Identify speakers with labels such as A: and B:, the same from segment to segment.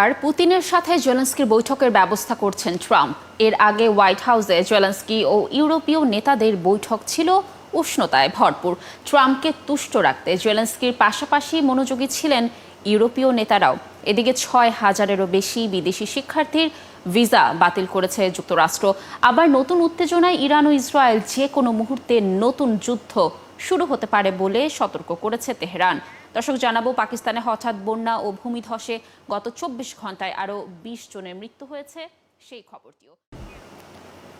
A: আর পুতিনের সাথে জেলেনস্কির বৈঠকের ব্যবস্থা করছেন ট্রাম্প। এর আগে হোয়াইট হাউসে জেলেনস্কি ও ইউরোপীয় নেতাদের বৈঠক ছিল উষ্ণতায় ভরপুর। ট্রাম্পকে তুষ্ট রাখতে জেলেনস্কির পাশাপাশি মনোযোগী ছিলেন ইউরোপীয় নেতারাও। এদিকে 6,000-এরও বেশি বিদেশি শিক্ষার্থীর ভিসা বাতিল করেছে যুক্তরাষ্ট্র। আবার নতুন উত্তেজনায় ইরান ও ইসরায়েল যে কোনো মুহূর্তে নতুন যুদ্ধ শুরু হতে পারে বলে সতর্ক করেছে তেহরান। দর্শক জানাবো, পাকিস্তানে হঠাৎ বন্যা ও ভূমিধসে গত 24 ঘন্টায় আরও 20 জনের মৃত্যু হয়েছে, সেই খবরটিও।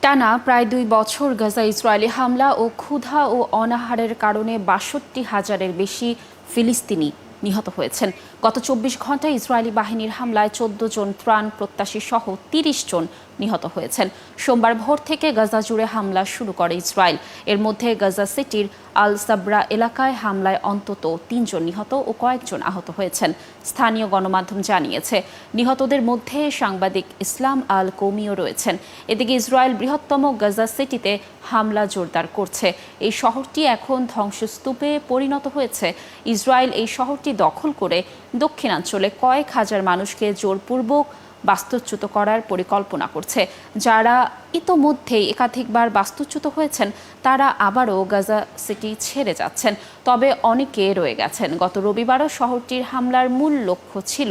A: টানা প্রায় 2 বছর গাজা ইসরায়েলি হামলা ও ক্ষুধা ও অনাহারের কারণে 62,000-এর বেশি ফিলিস্তিনি নিহত হয়েছেন। গত 24 ঘন্টায় ইসরায়েলি বাহিনীর হামলায় 14 জন ত্রাণ প্রত্যাশী সহ 30 জন নিহত হয়েছেন। সোমবার ভোর থেকে গাজা জুড়ে হামলা শুরু করে ইসরায়েল। এর মধ্যে গাজা সিটির আল সাবরা এলাকায় হামলায় অন্তত 3 জন নিহত ও কয়েকজন আহত হয়েছেন। স্থানীয় গণমাধ্যম জানিয়েছে নিহতদের মধ্যে সাংবাদিক ইসলাম আল কৌমিও রয়েছেন। এদিকে ইসরায়েল বৃহত্তম গাজা সিটিতে হামলা জোরদার করছে। এই শহরটি এখন ধ্বংসস্তূপে পরিণত হয়েছে। ইসরায়েল এই শহরটি দখল করে দক্ষিণাঞ্চলে কয়েক হাজার মানুষকে জোরপূর্বক বাস্তুচ্যুত করার পরিকল্পনা করছে। যারা ইতোমধ্যেই একাধিকবার বাস্তুচ্যুত হয়েছেন তারা আবারও গাজা সিটি ছেড়ে যাচ্ছেন, তবে অনেকে রয়ে গেছেন। গত রবিবারও শহরটির হামলার মূল লক্ষ্য ছিল,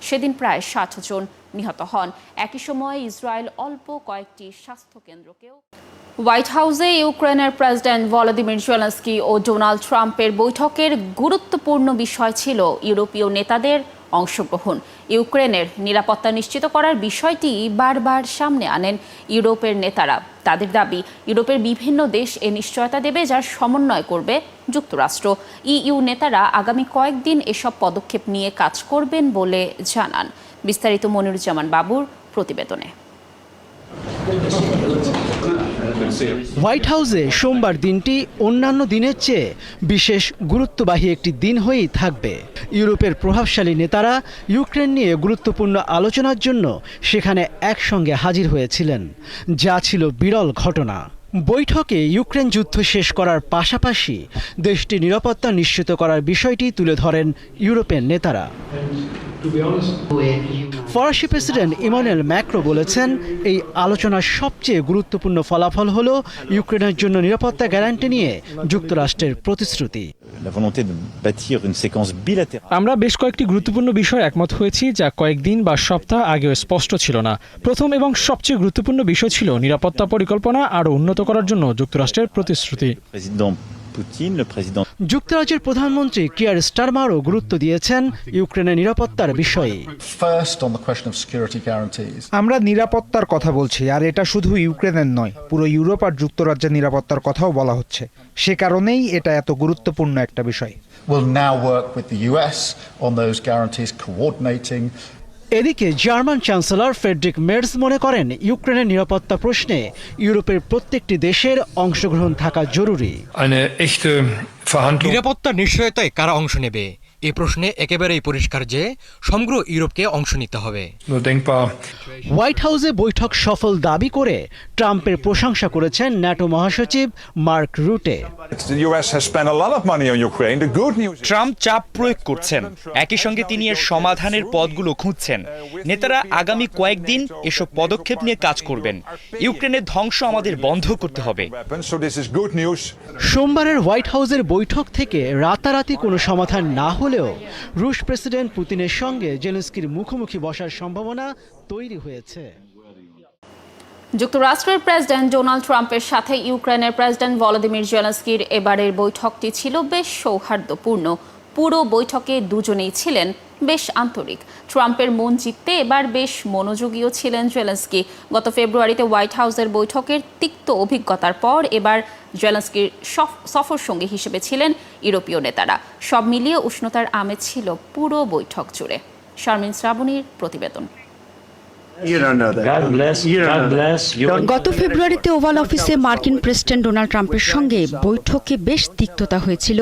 A: সেদিন প্রায় 60 জন নিহত হন। একই সময়ে ইসরায়েল অল্প কয়েকটি স্বাস্থ্যকেন্দ্রকেও। হোয়াইট হাউসে ইউক্রেনের প্রেসিডেন্ট ভলোদিমির জেলেনস্কি ও ডোনাল্ড ট্রাম্পের বৈঠকের গুরুত্বপূর্ণ বিষয় ছিল ইউরোপীয় নেতাদের অংশগ্রহণ। ইউক্রেনের নিরাপত্তা নিশ্চিত করার বিষয়টি বারবার সামনে আনেন ইউরোপের নেতারা। তাদের দাবি, ইউরোপের বিভিন্ন দেশ এ নিশ্চয়তা দেবে যার সমন্বয় করবে যুক্তরাষ্ট্র। ইইউ নেতারা আগামী কয়েকদিন এসব পদক্ষেপ নিয়ে কাজ করবেন বলে জানান। বিস্তারিত মনিরুজ্জামান বাবুর প্রতিবেদনে।
B: হোয়াইট হাউসে সোমবার দিনটি অন্যান্য দিনের চেয়ে বিশেষ গুরুত্ববাহী একটি দিন হয়েই থাকবে। ইউরোপের প্রভাবশালী নেতারা ইউক্রেন নিয়ে গুরুত্বপূর্ণ আলোচনার জন্য সেখানে একসঙ্গে হাজির হয়েছিলেন, যা ছিল বিরল ঘটনা। বৈঠকে ইউক্রেন যুদ্ধ শেষ করার পাশাপাশি দেশটির নিরাপত্তা নিশ্চিত করার বিষয়টি তুলে ধরেন ইউরোপের নেতারা। ফরাসি প্রেসিডেন্ট ইমানুয়েল ম্যাক্রো বলেছেন, এই আলোচনার সবচেয়ে গুরুত্বপূর্ণ ফলাফল হল ইউক্রেনের জন্য নিরাপত্তা গ্যারান্টি নিয়ে যুক্তরাষ্ট্রের প্রতিশ্রুতি।
C: আমরা বেশ কয়েকটি গুরুত্বপূর্ণ বিষয় একমত হয়েছি, যা কয়েকদিন বা সপ্তাহ আগেও স্পষ্ট ছিল না। প্রথম এবং সবচেয়ে গুরুত্বপূর্ণ বিষয় ছিল নিরাপত্তা পরিকল্পনা আরও উন্নত করার জন্য যুক্তরাষ্ট্রের প্রতিশ্রুতি।
B: যুক্তরাজ্যের প্রধানমন্ত্রী কিয়ার স্টারমারও গুরুত্ব দিয়েছেন ইউক্রেনের নিরাপত্তার বিষয়ে।
D: আমরা নিরাপত্তার কথা বলছি, আর এটা শুধু ইউক্রেনের নয়, পুরো ইউরোপ আর যুক্তরাজ্যের নিরাপত্তার কথাও বলা হচ্ছে। সে কারণেই এটা এত গুরুত্বপূর্ণ একটা বিষয়।
B: এদিকে জার্মান চ্যান্সেলর ফ্রেডরিক মের্জ মনে করেন, ইউক্রেনের নিরাপত্তা প্রশ্নে ইউরোপের প্রত্যেকটি দেশের অংশগ্রহণ থাকা জরুরি।
E: নিরাপত্তার নিশ্চয়তায় কারা অংশ নেবে এই প্রশ্নে একেবারেই পরিষ্কার যে সমগ্র ইউরোপকে অংশ নিতে হবে।
B: হোয়াইট হাউসে বৈঠক সফল দাবি করে ট্রাম্পের প্রশংসা করেছেন ন্যাটো মহাসচিব মার্ক রুটে।
F: ট্রাম্প চাপ প্রয়োগ করছেন, একই সঙ্গে তিনি এর সমাধানের পথগুলো খুঁজছেন। নেতারা আগামী কয়েকদিন এসব পদক্ষেপ নিয়ে কাজ করবেন। ইউক্রেনের ধ্বংস আমাদের বন্ধ করতে হবে।
B: সোমবারের হোয়াইট হাউসের বৈঠক থেকে রাতারাতি কোনো সমাধান না হলেও রুশ প্রেসিডেন্ট পুতিনের সঙ্গে জেলেনস্কির মুখোমুখি বসার সম্ভাবনা তৈরি হয়েছে।
A: যুক্তরাষ্ট্রের প্রেসিডেন্ট ডোনাল্ড ট্রাম্পের সাথে ইউক্রেনের প্রেসিডেন্ট ভলোদিমির জেলেনস্কির এবারের বৈঠকটি ছিল বেশ সৌহার্দ্যপূর্ণ। পুরো বৈঠকে দুজনেই ছিলেন বেশ আন্তরিক। ট্রাম্পের মন জিততে এবার বেশ মনোযোগীও ছিলেন জেলেনস্কি। গত ফেব্রুয়ারিতে হোয়াইট হাউসের বৈঠকের তিক্ত অভিজ্ঞতার পর এবার জেলেনস্কির সফর সঙ্গী হিসেবে ছিলেন ইউরোপীয় নেতারা। সব মিলিয়ে উষ্ণতার আমেজ ছিল পুরো বৈঠক জুড়ে। শারমিন শ্রাবণীর প্রতিবেদন।
G: গত ফেব্রুয়ারিতে ওভাল অফিসে মার্কিন প্রেসিডেন্ট ডোনাল্ড ট্রাম্পের সঙ্গে বৈঠকে বেশ তিক্ততা হয়েছিল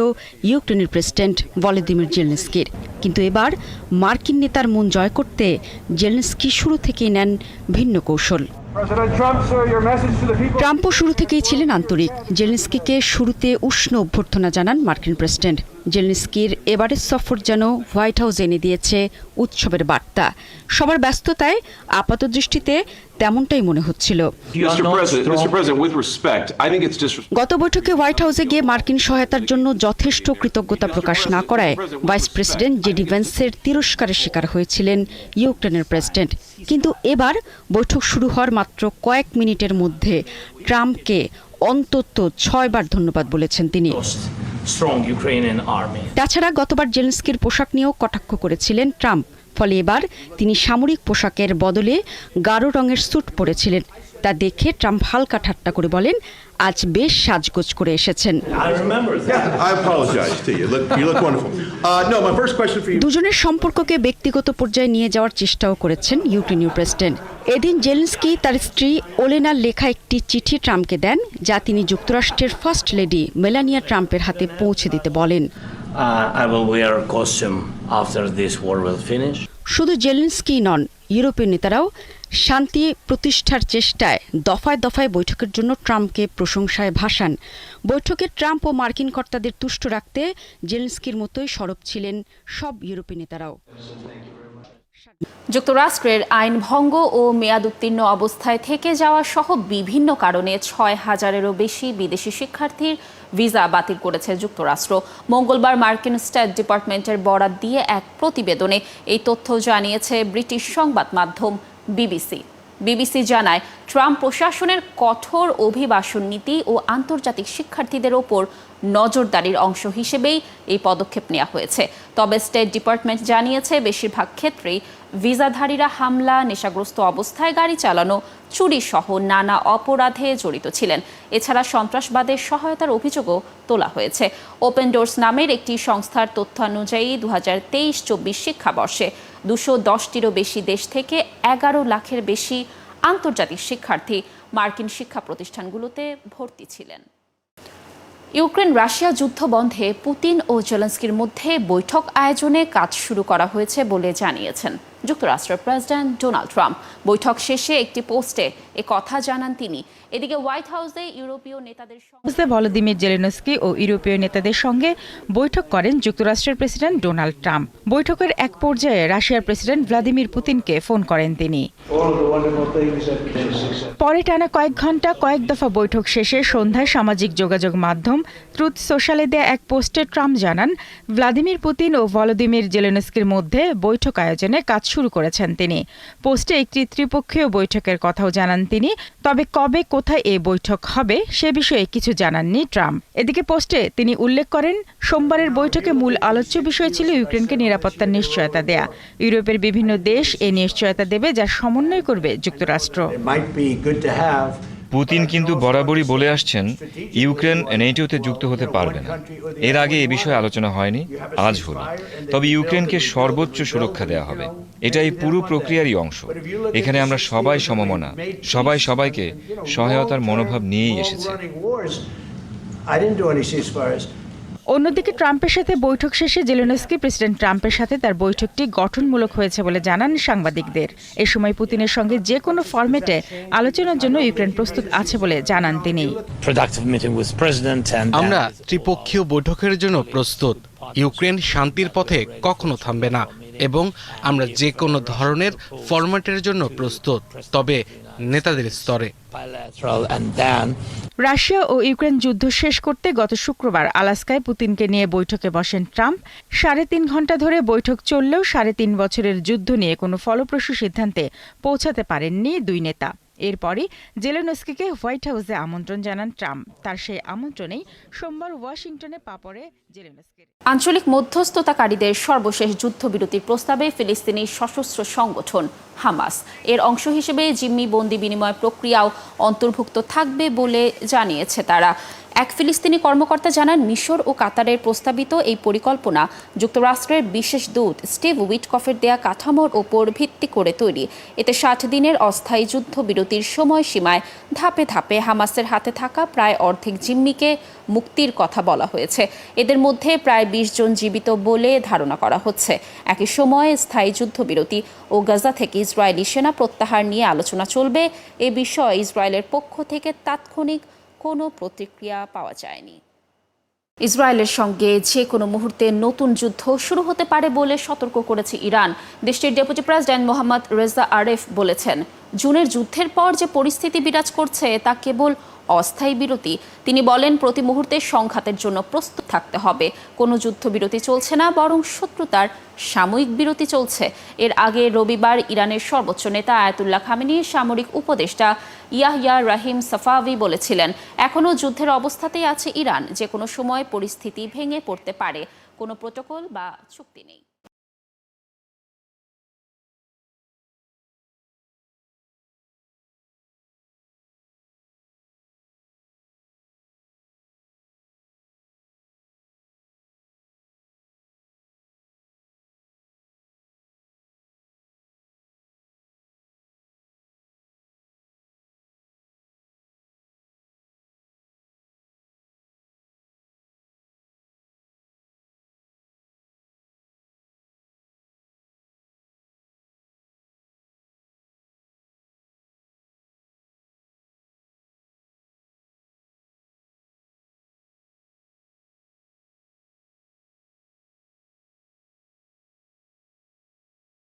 G: ইউক্রেনের প্রেসিডেন্ট ভলোদিমির জেলেনস্কির। কিন্তু এবার মার্কিন নেতার মন জয় করতে জেলেনস্কি শুরু থেকেই নেন ভিন্ন কৌশল। ট্রাম্পও শুরু থেকেই ছিলেন আন্তরিক। জেলেনস্কিকে শুরুতে উষ্ণ অভ্যর্থনা জানান মার্কিন প্রেসিডেন্ট। জেলেনস্কির এবারের সফর যেন হোয়াইট হাউস এনে দিয়েছে উৎসবের বার্তা। সবার ব্যস্ততায় আপাতদৃষ্টিতে তেমনটাই মনে হচ্ছিল। গত বৈঠকে হোয়াইট হাউসে গিয়ে মার্কিন সহায়তার জন্য যথেষ্ট কৃতজ্ঞতা প্রকাশ না করায় ভাইস প্রেসিডেন্ট জেডি ভ্যান্সের তিরস্কারের শিকার হয়েছিলেন ইউক্রেনের প্রেসিডেন্ট। কিন্তু এবার বৈঠক শুরু হওয়ার মাত্র কয়েক মিনিটের মধ্যে ট্রাম্পকে অন্তত 6 বার ধন্যবাদ বলেছেন তিনি। তাছাড়া গতবার জেলেনস্কির পোশাক নিয়েও কটাক্ষ করেছিলেন ট্রাম্প। ফলে এবার তিনি সামরিক পোশাকের বদলে গাঢ় রঙের স্যুট পরেছিলেন। তা দেখে ট্রাম্প হালকা ঠাট্টা করে বলেন, আজ বেশ সাজগোজ করে এসেছেন। দুজনের সম্পর্ককে ব্যক্তিগত পর্যায়ে নিয়ে যাওয়ার চেষ্টাও করেছেন ইউক্রেনীয় প্রেসিডেন্ট। এদিন জেলেনস্কি তার স্ত্রী ওলেনার লেখা একটি চিঠি ট্রাম্পকে দেন, যা তিনি যুক্তরাষ্ট্রের ফার্স্ট লেডি মেলানিয়া ট্রাম্পের হাতে পৌঁছে দিতে বলেন। শুধু জেলেনস্কি নন, ইউরোপীয় নেতারাও শান্তি প্রতিষ্ঠার চেষ্টায় দফায় দফায় বৈঠকের জন্য ট্রাম্পকে প্রশংসায় ভাসান। বৈঠকে ট্রাম্প ও মার্কিন কর্তাদের তুষ্ট রাখতে জেলেনস্কির মতোই সরব ছিলেন সব ইউরোপীয় নেতারাও।
A: যুক্তরাষ্ট্রের আইন ভঙ্গ ও মেয়াদ উত্তীর্ণ অবস্থায় থেকে যাওয়া সহ বিভিন্ন কারণে 6,000-এরও বেশি বিদেশি শিক্ষার্থীর ভিসা বাতিল করেছে যুক্তরাষ্ট্র। মঙ্গলবার মার্কিন স্টেট ডিপার্টমেন্টের বরাত দিয়ে এক প্রতিবেদনে এই তথ্য জানিয়েছে ব্রিটিশ সংবাদ মাধ্যম বিবিসি জানায়, ট্রাম্প প্রশাসনের কঠোর অভিবাসন নীতি ও আন্তর্জাতিক শিক্ষার্থীদের ওপর নজরদারির অংশ হিসেবেই এই পদক্ষেপ নেওয়া হয়েছে। তবে স্টেট ডিপার্টমেন্ট জানিয়েছে, বেশিরভাগ ক্ষেত্রেই ভিসাধারীরা হামলা, নেশাগ্রস্ত অবস্থায় গাড়ি চালানো, চুরি সহ নানা অপরাধে জড়িত ছিলেন। এছাড়া সন্ত্রাসবাদের সহায়তার অভিযোগও তোলা হয়েছে। ওপেন ডোরস নামের একটি সংস্থার তথ্যানুযায়ী 2023-24 শিক্ষাবর্ষে 210টিরও বেশি দেশ থেকে 11 লাখের বেশি আন্তর্জাতিক শিক্ষার্থী মার্কিন শিক্ষা প্রতিষ্ঠানগুলোতে ভর্তি ছিলেন। ইউক্রেন রাশিয়া যুদ্ধ বন্ধে পুতিন ও জেলেনস্কির মধ্যে বৈঠক আয়োজনে কাজ শুরু করা হয়েছে বলে জানিয়েছেন যুক্তরাষ্ট্রের প্রেসিডেন্ট ডোনাল্ড ট্রাম্প। বৈঠক শেষে একটি পোস্টে কথা জানান তিনি। এদিকে হোয়াইট হাউসে ইউরোপীয় নেতাদের সঙ্গে
H: ভলোদিমির জেলেনস্কি ও ইউরোপীয় নেতাদের সঙ্গে বৈঠক করেন যুক্তরাষ্ট্রের প্রেসিডেন্ট ডোনাল্ড ট্রাম্প। বৈঠকের এক পর্যায়ে রাশিয়ার প্রেসিডেন্ট ভ্লাদিমির পুতিনকে ফোন করেন তিনি। পরে টানা কয়েক ঘন্টা কয়েক দফা বৈঠক শেষে সন্ধ্যায় সামাজিক যোগাযোগ মাধ্যম ট্রুথ সোশ্যালে দেয়া এক পোস্টে ট্রাম্প জানান, ভ্লাদিমির পুতিন ও ভলোদিমির জেলেনস্কির মধ্যে বৈঠক আয়োজনে কাজ শুরু করেছেন তিনি। পোস্টে একটি ত্রিপক্ষীয় বৈঠকের কথাও জানান তিনি। তবে কবে কোথায় এই বৈঠক হবে সে বিষয়ে কিছু জানাননি ট্রাম্প। এদিকে পোস্টে তিনি উল্লেখ করেন, সোমবারের বৈঠকে মূল আলোচ্য বিষয় ছিল ইউক্রেনকে নিরাপত্তার নিশ্চয়তা দেয়া। ইউরোপের বিভিন্ন দেশ এই নিশ্চয়তা দেবে, যা সমন্বয় করবে যুক্তরাষ্ট্র।
I: পুতিন কিন্তু বরাবরই বলে আসছেন, ইউক্রেন নেটোতে যুক্ত হতে পারবে না। এর আগে এ বিষয়ে আলোচনা হয়নি, আজ হলো। তবে ইউক্রেনকে সর্বোচ্চ সুরক্ষা দেওয়া হবে। এটা এই পুরো প্রক্রিয়ারই অংশ। এখানে আমরা সবাই সমমনা, সবাই সবাইকে সহায়তার মনোভাব নিয়েই এসেছে।
H: অন্যদিকে ট্রাম্পের সাথে বৈঠক শেষে জেলেনস্কি প্রেসিডেন্ট ট্রাম্পের সাথে তার বৈঠকটি গঠনমূলক হয়েছে বলে জানান সাংবাদিকদের। এ সময় পুতিনের সঙ্গে যে কোনো ফরম্যাটে আলোচনার জন্য ইউক্রেন প্রস্তুত আছে বলে জানান তিনি।
J: আমরা ত্রিপক্ষীয় বৈঠকের জন্য প্রস্তুত। ইউক্রেন শান্তির পথে কখনো থামবে না এবং আমরা যে কোনো ধরনের ফরম্যাটের জন্য প্রস্তুত, তবে নেতাদের স্তরে।
H: রাশিয়া ও ইউক্রেন যুদ্ধ শেষ করতে গত শুক্রবার আলাস্কায় পুতিনকে নিয়ে বৈঠকে বসেন ট্রাম্প। 3.5 ঘন্টা ধরে বৈঠক চললেও 3.5 বছরের যুদ্ধ নিয়ে কোনো ফলপ্রসূ সিদ্ধান্তে পৌঁছাতে পারেননি দুই নেতা। এরপরই জেলেনস্কিকে হোয়াইট হাউসে আমন্ত্রণ জানান ট্রাম্প। তার সেই আমন্ত্রণেই সোমবার ওয়াশিংটনে পা পড়ে জেলেনস্কির।
A: আঞ্চলিক মধ্যস্থতাকারীদের সর্বশেষ যুদ্ধবিরতির প্রস্তাবে ফিলিস্তিনি সশস্ত্র সংগঠন হামাস এর অংশ হিসেবে জিম্মি বন্দি বিনিময় প্রক্রিয়াও অন্তর্ভুক্ত থাকবে বলে জানিয়েছে তারা। এক ফিলিস্তিনি কর্মকর্তা জানান, মিশর ও কাতারের প্রস্তাবিত এই পরিকল্পনা যুক্তরাষ্ট্রের বিশেষ দূত স্টিভ উইটকফের দেয়া কাঠামোর ওপর ভিত্তি করে তৈরি। এতে 60 দিনের অস্থায়ী যুদ্ধবিরতির সময়সীমায় ধাপে ধাপে হামাসের হাতে থাকা প্রায় অর্ধেক জিম্মিকে মুক্তির কথা বলা হয়েছে। এদের মধ্যে প্রায় 20 জন জীবিত বলে ধারণা করা হচ্ছে। একই সময়ে স্থায়ী যুদ্ধবিরতি ও গাজা থেকে ইসরায়েলি সেনা প্রত্যাহার নিয়ে আলোচনা চলবে। এ বিষয়ে ইসরায়েলের পক্ষ থেকে তাৎক্ষণিক কোনো প্রতিক্রিয়া পাওয়া যায়নি। ইসরায়েলের সঙ্গে যে কোনো মুহূর্তে নতুন যুদ্ধ শুরু হতে পারে বলে সতর্ক করেছে ইরান। দেশটির ডেপুটি প্রেসিডেন্ট মোহাম্মদ রেজা আরেফ বলেছেন, জুনের যুদ্ধের পর যে পরিস্থিতি বিরাজ করছে তা কেবল অস্থায়ী বিরতি। তিনি বলেন, প্রতি মুহূর্তে সংঘাতের জন্য প্রস্তুত থাকতে হবে। কোনো যুদ্ধবিরতি চলছে না, বরং শত্রুতার সাময়িক বিরতি চলছে। এর আগে রবিবার ইরানের সর্বোচ্চ নেতা আয়াতুল্লাহ খামেনি সামরিক উপদেষ্টা ইয়াহইয়া রাহিম সাফাভি বলেছিলেন, এখনও যুদ্ধের অবস্থাতেই আছে ইরান, যে কোনো সময় পরিস্থিতি ভেঙে পড়তে পারে। কোনো প্রোটোকল বা চুক্তি নেই।